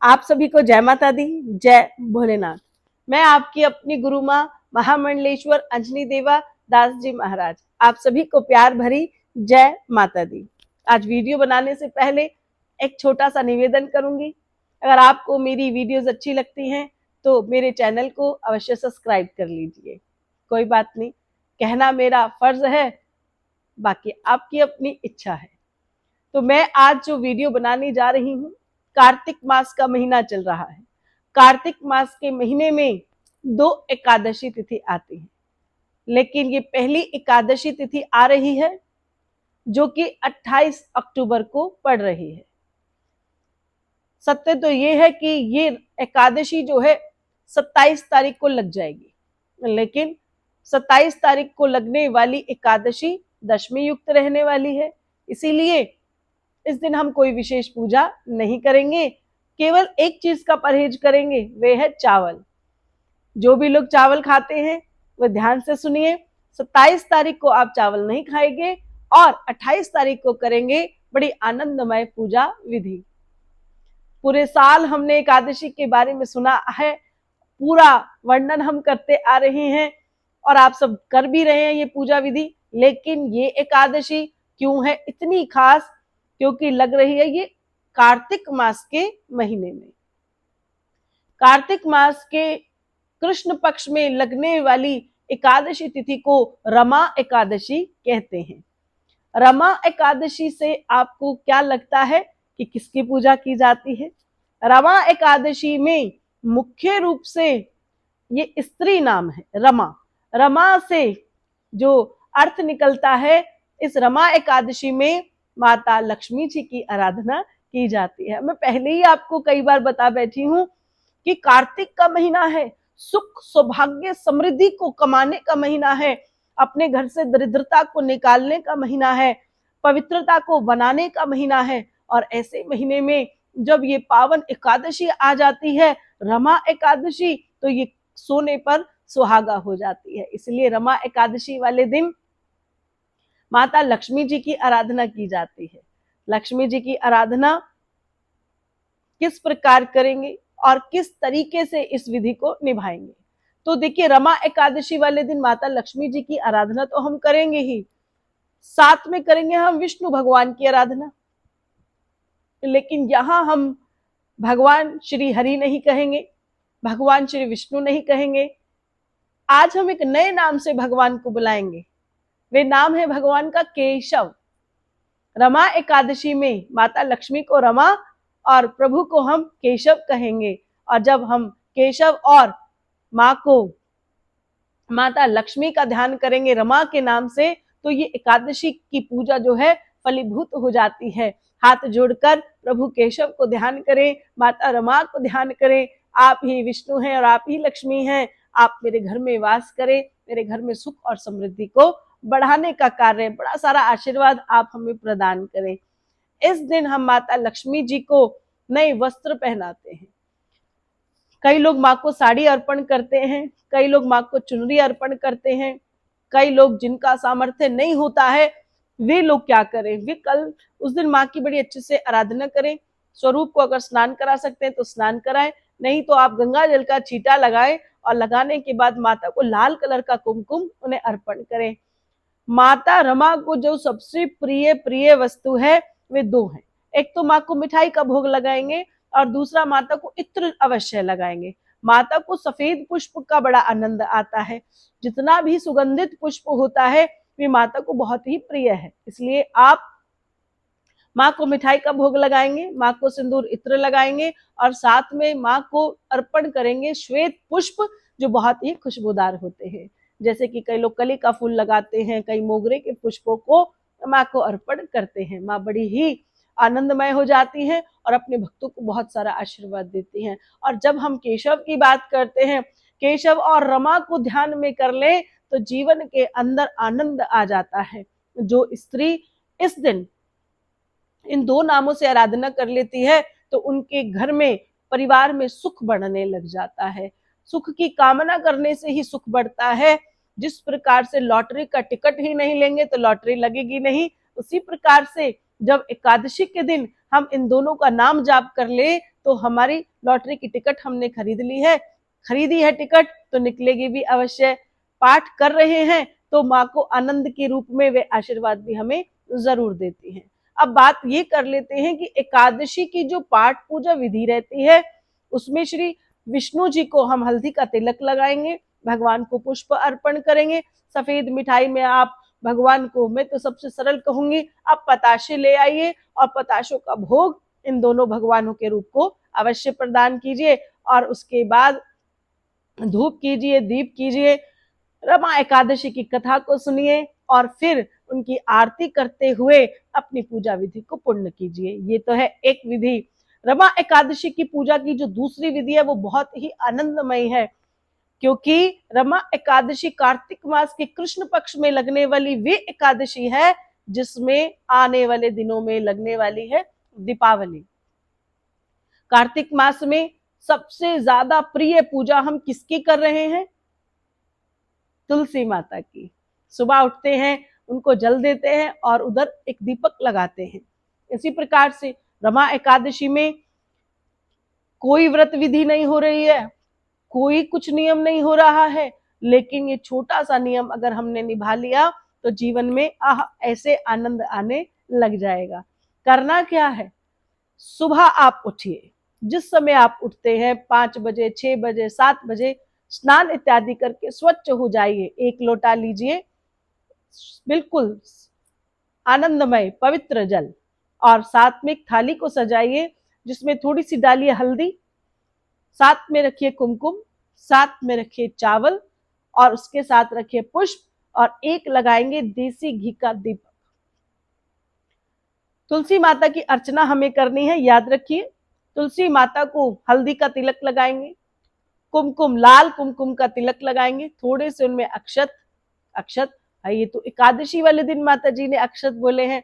आप सभी को जय माता दी, जय भोलेनाथ। मैं आपकी अपनी गुरु माँ महामंडलेश्वर अंजनी देवा दास जी महाराज आप सभी को प्यार भरी जय माता दी। आज वीडियो बनाने से पहले एक छोटा सा निवेदन करूंगी। अगर आपको मेरी वीडियोस अच्छी लगती हैं तो मेरे चैनल को अवश्य सब्सक्राइब कर लीजिए। कोई बात नहीं, कहना मेरा फर्ज है, बाकी आपकी अपनी इच्छा है। तो मैं आज जो वीडियो बनाने जा रही हूँ, कार्तिक मास का महीना चल रहा है। कार्तिक मास के महीने में 2 एकादशी तिथि आती है, लेकिन ये पहली एकादशी तिथि आ रही है जो कि 28 अक्टूबर को पड़ रही है। सत्य तो ये है कि ये एकादशी जो है 27 तारीख को लग जाएगी, लेकिन 27 तारीख को लगने वाली एकादशी दशमी युक्त रहने वाली है। इसीलिए इस दिन हम कोई विशेष पूजा नहीं करेंगे, केवल एक चीज का परहेज करेंगे, वे है चावल। जो भी लोग चावल खाते हैं वह ध्यान से सुनिए। 27 तारीख को आप चावल नहीं खाएंगे और 28 तारीख को करेंगे बड़ी आनंदमय पूजा विधि। पूरे साल हमने एकादशी के बारे में सुना है, पूरा वर्णन हम करते आ रहे हैं और आप सब कर भी रहे हैं ये पूजा विधि। लेकिन ये एकादशी क्यों है इतनी खास? क्योंकि लग रही है ये कार्तिक मास के महीने में। कार्तिक मास के कृष्ण पक्ष में लगने वाली एकादशी तिथि को रमा एकादशी कहते हैं। रमा एकादशी से आपको क्या लगता है कि किसकी पूजा की जाती है? रमा एकादशी में मुख्य रूप से ये स्त्री नाम है रमा। रमा से जो अर्थ निकलता है, इस रमा एकादशी में माता लक्ष्मी जी की आराधना की जाती है। मैं पहले ही आपको कई बार बता बैठी हूं कि कार्तिक का महीना है, सुख सौभाग्य समृद्धि को कमाने का महीना है, अपने घर से दरिद्रता को निकालने का महीना है, पवित्रता को बनाने का महीना है। और ऐसे महीने में जब ये पावन एकादशी आ जाती है, रमा एकादशी, तो ये सोने पर सुहागा हो जाती है। इसलिए रमा एकादशी वाले दिन माता लक्ष्मी जी की आराधना की जाती है। लक्ष्मी जी की आराधना किस प्रकार करेंगे और किस तरीके से इस विधि को निभाएंगे? तो देखिए, रमा एकादशी वाले दिन माता लक्ष्मी जी की आराधना तो हम करेंगे ही, साथ में करेंगे हम विष्णु भगवान की आराधना। लेकिन यहां हम भगवान श्री हरि नहीं कहेंगे, भगवान श्री विष्णु नहीं कहेंगे। आज हम एक नए नाम से भगवान को बुलाएंगे। वे नाम है भगवान का केशव। रमा एकादशी में माता लक्ष्मी को रमा और प्रभु को हम केशव कहेंगे। और जब हम केशव और माँ को माता लक्ष्मी का ध्यान करेंगे रमा के नाम से, तो ये एकादशी की पूजा जो है फलीभूत हो जाती है। हाथ जोड़कर प्रभु केशव को ध्यान करें, माता रमा को ध्यान करें। आप ही विष्णु हैं और आप ही लक्ष्मी हैं, आप मेरे घर में वास करें, मेरे घर में सुख और समृद्धि को बढ़ाने का कार्य, बड़ा सारा आशीर्वाद आप हमें प्रदान करें। इस दिन हम माता लक्ष्मी जी को नए वस्त्र पहनाते हैं। कई लोग माँ को साड़ी अर्पण करते हैं, कई लोग माँ को चुनरी अर्पण करते हैं। कई लोग जिनका सामर्थ्य नहीं होता है, वे लोग क्या करें, वे कल उस दिन माँ की बड़ी अच्छे से आराधना करें। स्वरूप को अगर स्नान करा सकते हैं तो स्नान कराएं, नहीं तो आप गंगा जल का छींटा लगाएं और लगाने के बाद माता को लाल कलर का कुमकुम उन्हें अर्पण करें। माता रमा को जो सबसे प्रिय प्रिय वस्तु है वे 2 हैं। एक तो माँ को मिठाई का भोग लगाएंगे और दूसरा माता को इत्र अवश्य लगाएंगे। माता को सफेद पुष्प का बड़ा आनंद आता है। जितना भी सुगंधित पुष्प होता है वे माता को बहुत ही प्रिय है। इसलिए आप माँ को मिठाई का भोग लगाएंगे, माँ को सिंदूर इत्र लगाएंगे और साथ में माँ को अर्पण करेंगे श्वेत पुष्प जो बहुत ही खुशबूदार होते हैं। जैसे कि कई लोग कली का फूल लगाते हैं, कई मोगरे के पुष्पों को माँ को अर्पण करते हैं। माँ बड़ी ही आनंदमय हो जाती हैं और अपने भक्तों को बहुत सारा आशीर्वाद देती हैं। और जब हम केशव की बात करते हैं, केशव और रमा को ध्यान में कर ले तो जीवन के अंदर आनंद आ जाता है। जो स्त्री इस दिन इन 2 नामों से आराधना कर लेती है तो उनके घर में, परिवार में सुख बढ़ने लग जाता है। सुख की कामना करने से ही सुख बढ़ता है। जिस प्रकार से लॉटरी का टिकट ही नहीं लेंगे तो लॉटरी लगेगी नहीं, उसी प्रकार से जब एकादशी के दिन हम इन दोनों का नाम जाप कर ले तो हमारी लॉटरी की टिकट हमने खरीदी है टिकट तो निकलेगी भी अवश्य। पाठ कर रहे हैं तो माँ को आनंद के रूप में वे आशीर्वाद भी हमें जरूर देती हैं। अब बात ये कर लेते हैं कि एकादशी की जो पाठ पूजा विधि रहती है उसमें श्री विष्णु जी को हम हल्दी का तिलक लगाएंगे, भगवान को पुष्प अर्पण करेंगे। सफेद मिठाई में आप भगवान को, मैं तो सबसे सरल कहूंगी, आप पताशे ले आइए और पताशों का भोग इन दोनों भगवानों के रूप को अवश्य प्रदान कीजिए। और उसके बाद धूप कीजिए, दीप कीजिए, रमा एकादशी की कथा को सुनिए और फिर उनकी आरती करते हुए अपनी पूजा विधि को पूर्ण कीजिए। ये तो है एक विधि। रमा एकादशी की पूजा की जो दूसरी विधि है वो बहुत ही आनंदमय है, क्योंकि रमा एकादशी कार्तिक मास के कृष्ण पक्ष में लगने वाली वे एकादशी है जिसमें आने वाले दिनों में लगने वाली है दीपावली। कार्तिक मास में सबसे ज्यादा प्रिय पूजा हम किसकी कर रहे हैं? तुलसी माता की। सुबह उठते हैं, उनको जल देते हैं और उधर एक दीपक लगाते हैं। इसी प्रकार से रमा एकादशी में कोई व्रत विधि नहीं हो रही है, कोई कुछ नियम नहीं हो रहा है, लेकिन ये छोटा सा नियम अगर हमने निभा लिया तो जीवन में ऐसे आनंद आने लग जाएगा। करना क्या है? सुबह आप उठिए, जिस समय आप उठते हैं 5 बजे, 6 बजे, 7 बजे, स्नान इत्यादि करके स्वच्छ हो जाइए। एक लोटा लीजिए बिल्कुल आनंदमय पवित्र जल और साथ में एक थाली को सजाइए जिसमें थोड़ी सी डालिए हल्दी, साथ में रखिए कुमकुम, साथ में रखिए चावल और उसके साथ रखिए पुष्प और एक लगाएंगे देसी घी का दीपक। तुलसी माता की अर्चना हमें करनी है, याद रखिए। तुलसी माता को हल्दी का तिलक लगाएंगे, कुमकुम, लाल कुमकुम का तिलक लगाएंगे, थोड़े से उनमें अक्षत ये तो एकादशी वाले दिन माता जी ने अक्षत बोले हैं।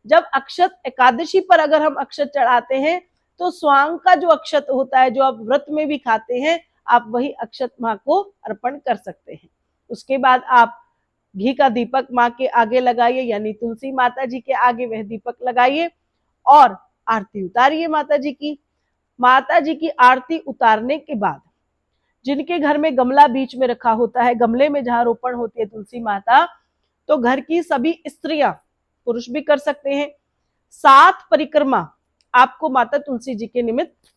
जब अक्षत एकादशी पर अगर हम अक्षत चढ़ाते हैं तो स्वांग का जो अक्षत होता है, जो आप व्रत में भी खाते हैं, आप वही अक्षत माँ को अर्पण कर सकते हैं। उसके बाद आप घी का दीपक माँ के आगे लगाइए, यानी तुलसी माता जी के आगे वह दीपक लगाइए और आरती उतारिए माता जी की। माता जी की आरती उतारने के बाद जिनके घर में गमला बीच में रखा होता है, गमले में जहां रोपण होती है तुलसी माता, तो घर की सभी स्त्रियां, पुरुष भी कर सकते हैं, 7 परिक्रमा आपको माता तुलसी जी के निमित्त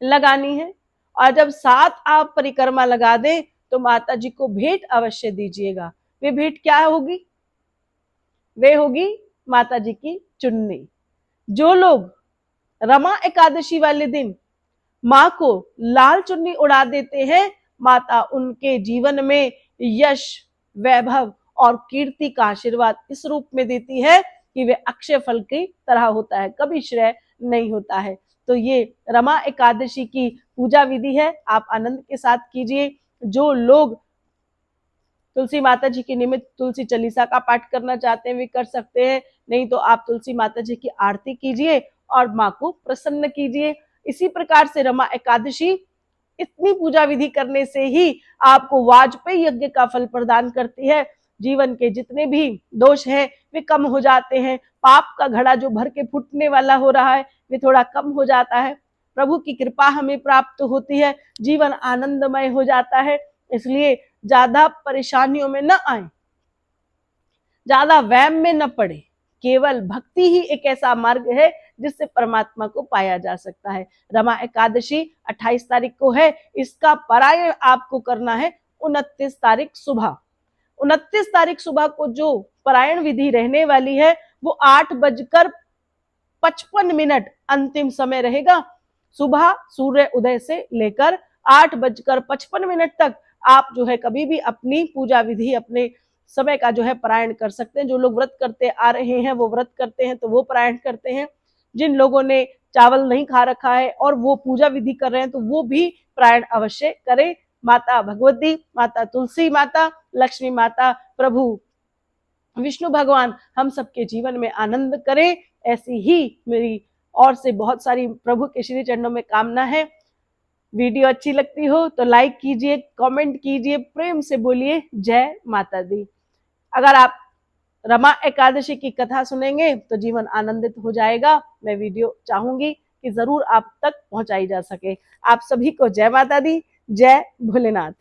लगानी है। और जब 7 आप परिक्रमा लगा दें तो माता जी को भेंट अवश्य दीजिएगा। वे भेंट क्या होगी? वे होगी माता जी की चुन्नी। जो लोग रमा एकादशी वाले दिन माँ को लाल चुन्नी उड़ा देते हैं, माता उनके जीवन में यश, वैभव और कीर्ति का आशीर्वाद इस रूप में देती है कि वे अक्षय फल की तरह होता है, कभी श्रेय नहीं होता है। तो ये रमा एकादशी की पूजा विधि है, आप आनंद के साथ कीजिए। जो लोग तुलसी माता जी के निमित्त तुलसी चालीसा का पाठ करना चाहते हैं वे कर सकते हैं, नहीं तो आप तुलसी माता जी की आरती कीजिए और माँ को प्रसन्न कीजिए। इसी प्रकार से रमा एकादशी इतनी पूजा विधि करने से ही आपको वाजपेयी यज्ञ का फल प्रदान करती है। जीवन के जितने भी दोष हैं वे कम हो जाते हैं, पाप का घड़ा जो भर के फूटने वाला हो रहा है वे थोड़ा कम हो जाता है, प्रभु की कृपा हमें प्राप्त होती है, जीवन आनंदमय हो जाता है। इसलिए ज्यादा परेशानियों में न आए, ज्यादा वहम में न पड़े। केवल भक्ति ही एक ऐसा मार्ग है जिससे परमात्मा को पाया जा सकता है। रमा एकादशी 28 तारीख को है, इसका पारायण आपको करना है 29 तारीख सुबह। 29 तारीख सुबह को जो पारायण विधि रहने वाली है वो 8:55 अंतिम समय रहेगा। सुबह सूर्य उदय से लेकर 8:55 तक आप जो है कभी भी अपनी पूजा विधि, अपने समय का जो है पारायण कर सकते हैं। जो लोग व्रत करते आ रहे हैं वो व्रत करते हैं तो वो पारायण करते हैं, जिन लोगों ने चावल नहीं खा रखा है और वो पूजा विधि कर रहे हैं तो वो भी पारायण अवश्य करें। माता भगवती, माता तुलसी माता, लक्ष्मी माता, प्रभु विष्णु भगवान हम सबके जीवन में आनंद करें, ऐसी ही मेरी और से बहुत सारी प्रभु के श्री चरणों में कामना है। वीडियो अच्छी लगती हो तो लाइक कीजिए, कमेंट कीजिए, प्रेम से बोलिए जय माता दी। अगर आप रमा एकादशी की कथा सुनेंगे तो जीवन आनंदित हो जाएगा। मैं वीडियो चाहूंगी कि जरूर आप तक पहुंचाई जा सके। आप सभी को जय माता दी, जय भोलेनाथ।